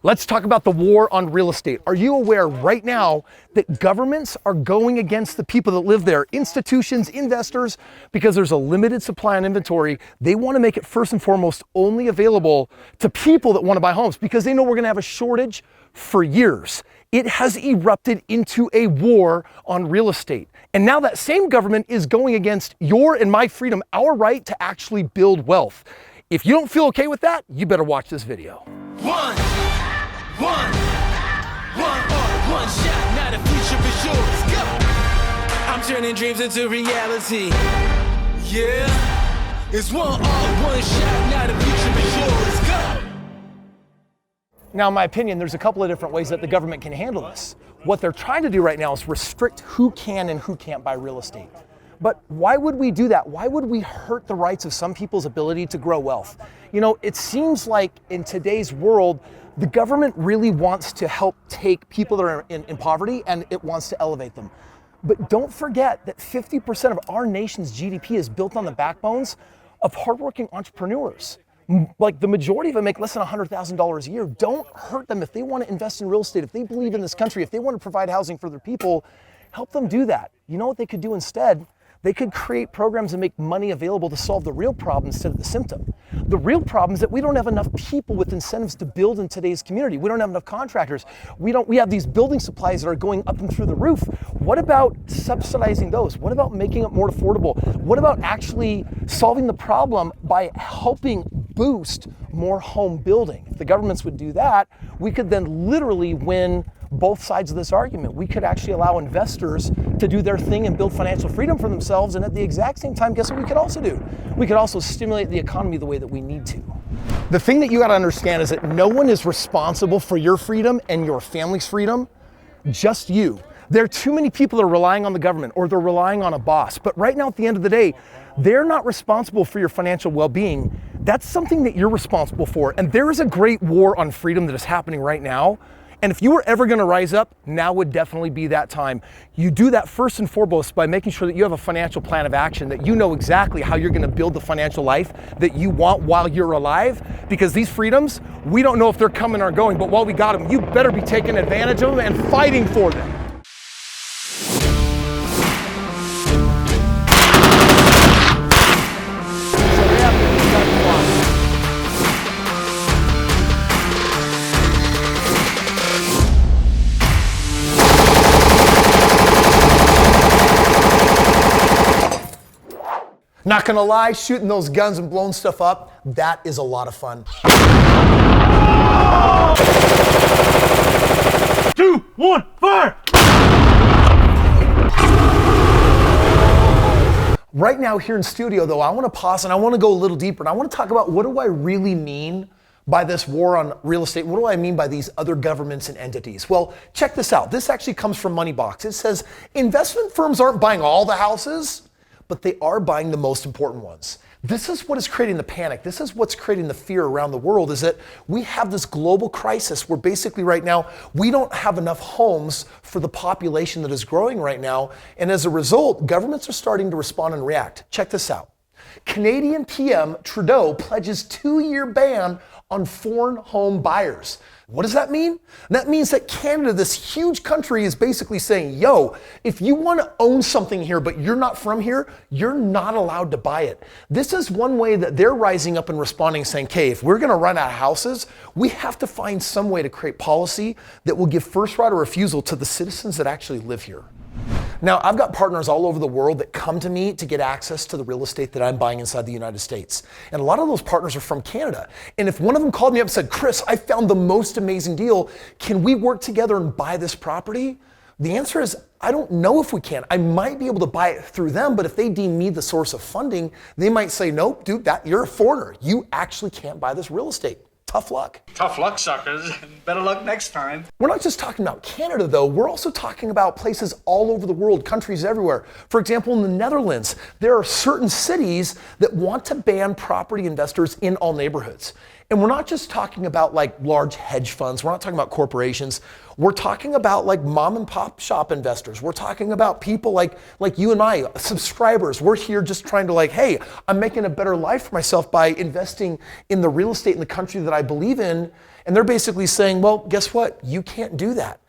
Let's talk about the war on real estate. Are you aware right now that governments are going against the people that live there, institutions, investors, because there's a limited supply and inventory? They want to make it first and foremost only available to people that want to buy homes because they know we're going to have a shortage for years. It has erupted into a war on real estate. And now that same government is going against your and my freedom, our right to actually build wealth. If you don't feel okay with that, you better watch this video. One shot, now the future is yours. Go! I'm turning dreams into reality. Yeah, it's one shot, now the future is yours. Go! Now, in my opinion, there's a couple of different ways that the government can handle this. What they're trying to do right now is restrict who can and who can't buy real estate. But why would we do that? Why would we hurt the rights of some people's ability to grow wealth? You know, it seems like in today's world, the government really wants to help take people that are in poverty and it wants to elevate them. But don't forget that 50% of our nation's GDP is built on the backbones of hardworking entrepreneurs. Like the majority of them make less than $100,000 a year. Don't hurt them if they want to invest in real estate, if they believe in this country, if they want to provide housing for their people, help them do that. You know what they could do instead? They could create programs and make money available to solve the real problem instead of the symptom. The real problem is that we don't have enough people with incentives to build in today's community. We don't have enough contractors. We have these building supplies that are going up and through the roof. What about subsidizing those? What about making it more affordable? What about actually solving the problem by helping boost more home building? If the governments would do that, we could then literally win both sides of this argument. We could actually allow investors to do their thing and build financial freedom for themselves, and at the exact same time, guess what we could also do? We could also stimulate the economy the way that we need to. The thing that you gotta understand is that no one is responsible for your freedom and your family's freedom, just you. There are too many people that are relying on the government or they're relying on a boss, but right now at the end of the day, they're not responsible for your financial well-being. That's something that you're responsible for, and there is a great war on freedom that is happening right now. And if you were ever gonna rise up, now would definitely be that time. You do that first and foremost by making sure that you have a financial plan of action, that you know exactly how you're gonna build the financial life that you want while you're alive. Because these freedoms, we don't know if they're coming or going, but while we got them, you better be taking advantage of them and fighting for them. Not gonna lie, shooting those guns and blowing stuff up, that is a lot of fun. 2, 1, fire! Right now here in studio though, I wanna pause and I wanna go a little deeper and I wanna talk about what do I really mean by this war on real estate? What do I mean by these other governments and entities? Well, check this out. This actually comes from Moneybox. It says, investment firms aren't buying all the houses, but they are buying the most important ones. This is what is creating the panic. This is what's creating the fear around the world, is that we have this global crisis where basically right now, we don't have enough homes for the population that is growing right now. And as a result, governments are starting to respond and react. Check this out. Canadian PM Trudeau pledges 2-year ban on foreign home buyers. What does that mean? That means that Canada, this huge country, is basically saying, yo, if you want to own something here, but you're not from here, you're not allowed to buy it. This is one way that they're rising up and responding, saying, okay, if we're going to run out of houses, we have to find some way to create policy that will give first right of refusal to the citizens that actually live here. Now, I've got partners all over the world that come to me to get access to the real estate that I'm buying inside the United States. And a lot of those partners are from Canada. And if one of them called me up and said, Kris, I found the most amazing deal. Can we work together and buy this property? The answer is, I don't know if we can. I might be able to buy it through them, but if they deem me the source of funding, they might say, nope, dude, you're a foreigner. You actually can't buy this real estate. Tough luck. Tough luck, suckers. Better luck next time. We're not just talking about Canada, though. We're also talking about places all over the world, countries everywhere. For example, in the Netherlands, there are certain cities that want to ban property investors in all neighborhoods. And we're not just talking about like large hedge funds. We're not talking about corporations. We're talking about like mom and pop shop investors. We're talking about people like you and I, subscribers. We're here just trying to like, hey, I'm making a better life for myself by investing in the real estate in the country that I believe in. And they're basically saying, well, guess what? You can't do that.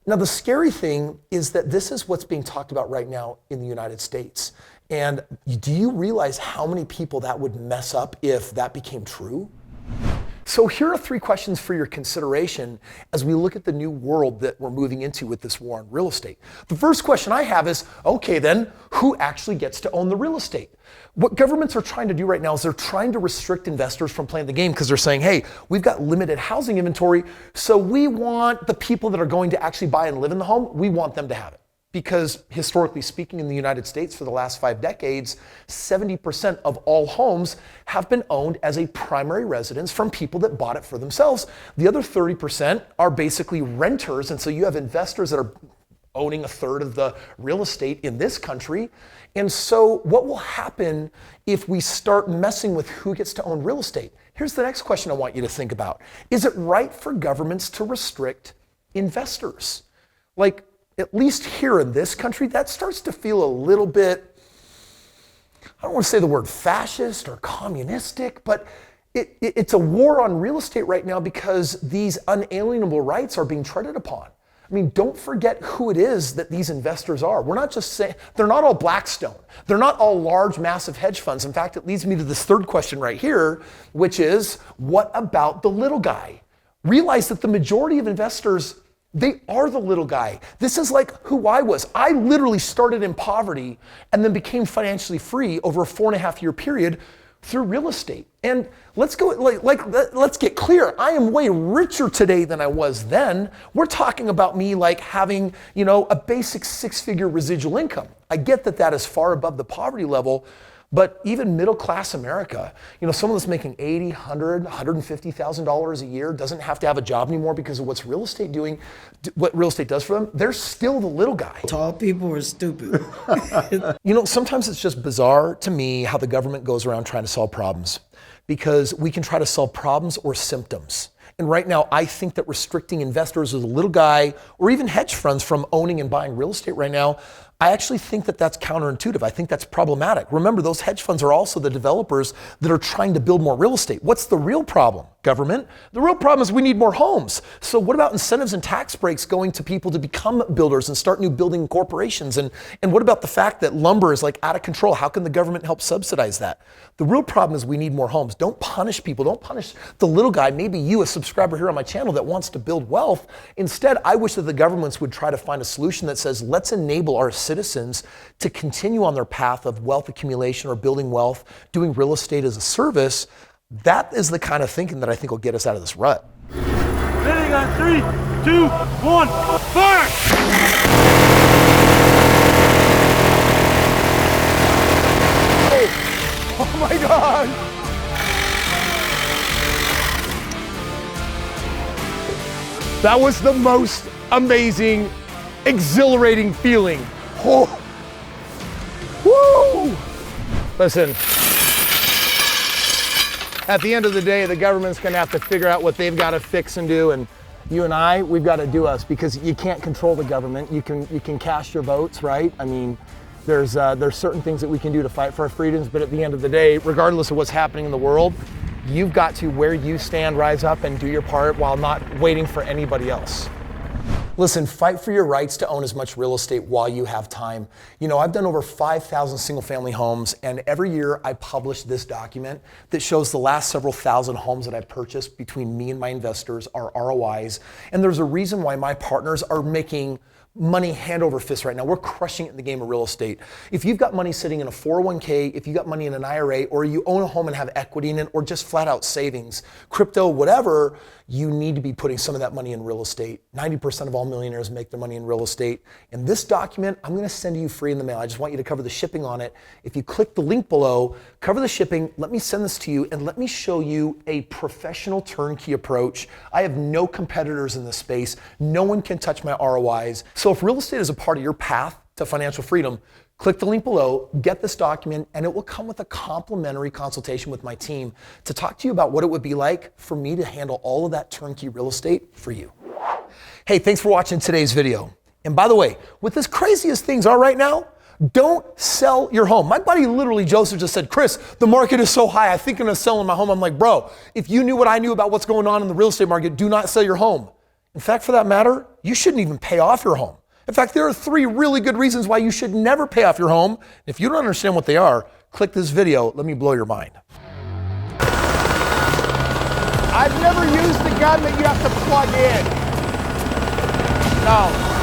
Now, the scary thing is that this is what's being talked about right now in the United States. And do you realize how many people that would mess up if that became true? So here are 3 questions for your consideration as we look at the new world that we're moving into with this war on real estate. The first question I have is, okay then, who actually gets to own the real estate? What governments are trying to do right now is they're trying to restrict investors from playing the game because they're saying, hey, we've got limited housing inventory, so we want the people that are going to actually buy and live in the home, we want them to have it. Because historically speaking in the United States for the last 5 decades, 70% of all homes have been owned as a primary residence from people that bought it for themselves. The other 30% are basically renters, and so you have investors that are owning 1/3 of the real estate in this country. And so what will happen if we start messing with who gets to own real estate? Here's the next question I want you to think about. Is it right for governments to restrict investors? Like, at least here in this country, that starts to feel a little bit, I don't want to say the word fascist or communistic, but it's a war on real estate right now because these unalienable rights are being treaded upon. I mean, don't forget who it is that these investors are. We're not just saying, they're not all Blackstone. They're not all large, massive hedge funds. In fact, it leads me to this 3rd question right here, which is, what about the little guy? Realize that the majority of investors, they are the little guy. This is like who I was. I literally started in poverty and then became financially free over a 4.5-year period through real estate. And let's go, let's get clear. I am way richer today than I was then. We're talking about me like having, a basic 6-figure residual income. I get that that is far above the poverty level, but even middle class America, someone that's making $80,000, $100,000, $150,000 a year doesn't have to have a job anymore because of what real estate does for them. They're still the little guy. Tall people are stupid. Sometimes it's just bizarre to me how the government goes around trying to solve problems, because we can try to solve problems or symptoms. And right now, I think that restricting investors or the little guy or even hedge funds from owning and buying real estate right now, I actually think that that's counterintuitive. I think that's problematic. Remember, those hedge funds are also the developers that are trying to build more real estate. What's the real problem, government? The real problem is we need more homes. So what about incentives and tax breaks going to people to become builders and start new building corporations? And what about the fact that lumber is like out of control? How can the government help subsidize that? The real problem is we need more homes. Don't punish people. Don't punish the little guy, maybe you, a subscriber here on my channel that wants to build wealth. Instead, I wish that the governments would try to find a solution that says, let's enable our citizens to continue on their path of wealth accumulation or building wealth, doing real estate as a service. That is the kind of thinking that I think will get us out of this rut. Hitting on 3, 2, 1, fire! Oh my God! That was the most amazing, exhilarating feeling. Oh. Woo! Listen, at the end of the day, the government's gonna have to figure out what they've got to fix and do, and you and I, we've got to do us, because you can't control the government. You can cast your votes, right? I mean, there's certain things that we can do to fight for our freedoms, but at the end of the day, regardless of what's happening in the world, you've got to, where you stand, rise up and do your part while not waiting for anybody else. Listen, fight for your rights to own as much real estate while you have time. I've done over 5,000 single family homes, and every year I publish this document that shows the last several thousand homes that I've purchased between me and my investors, our ROIs. And there's a reason why my partners are making money hand over fist right now. We're crushing it in the game of real estate. If you've got money sitting in a 401k, if you got money in an IRA, or you own a home and have equity in it, or just flat out savings, crypto, whatever, you need to be putting some of that money in real estate. 90% of all millionaires make their money in real estate. And this document, I'm gonna send to you free in the mail. I just want you to cover the shipping on it. If you click the link below, cover the shipping, let me send this to you, and let me show you a professional turnkey approach. I have no competitors in this space. No one can touch my ROIs. So if real estate is a part of your path to financial freedom, click the link below, get this document, and it will come with a complimentary consultation with my team to talk to you about what it would be like for me to handle all of that turnkey real estate for you. Hey, thanks for watching today's video. And by the way, with as crazy as things are right now, Don't sell your home. My buddy literally, Joseph, just said, Kris, the market is so high, I think I'm gonna sell my home. I'm like, bro, if you knew what I knew about what's going on in the real estate market, do not sell your home. In fact, for that matter, you shouldn't even pay off your home. In fact, there are 3 really good reasons why you should never pay off your home. If you don't understand what they are, click this video. Let me blow your mind. I've never used the gun that you have to plug in. No.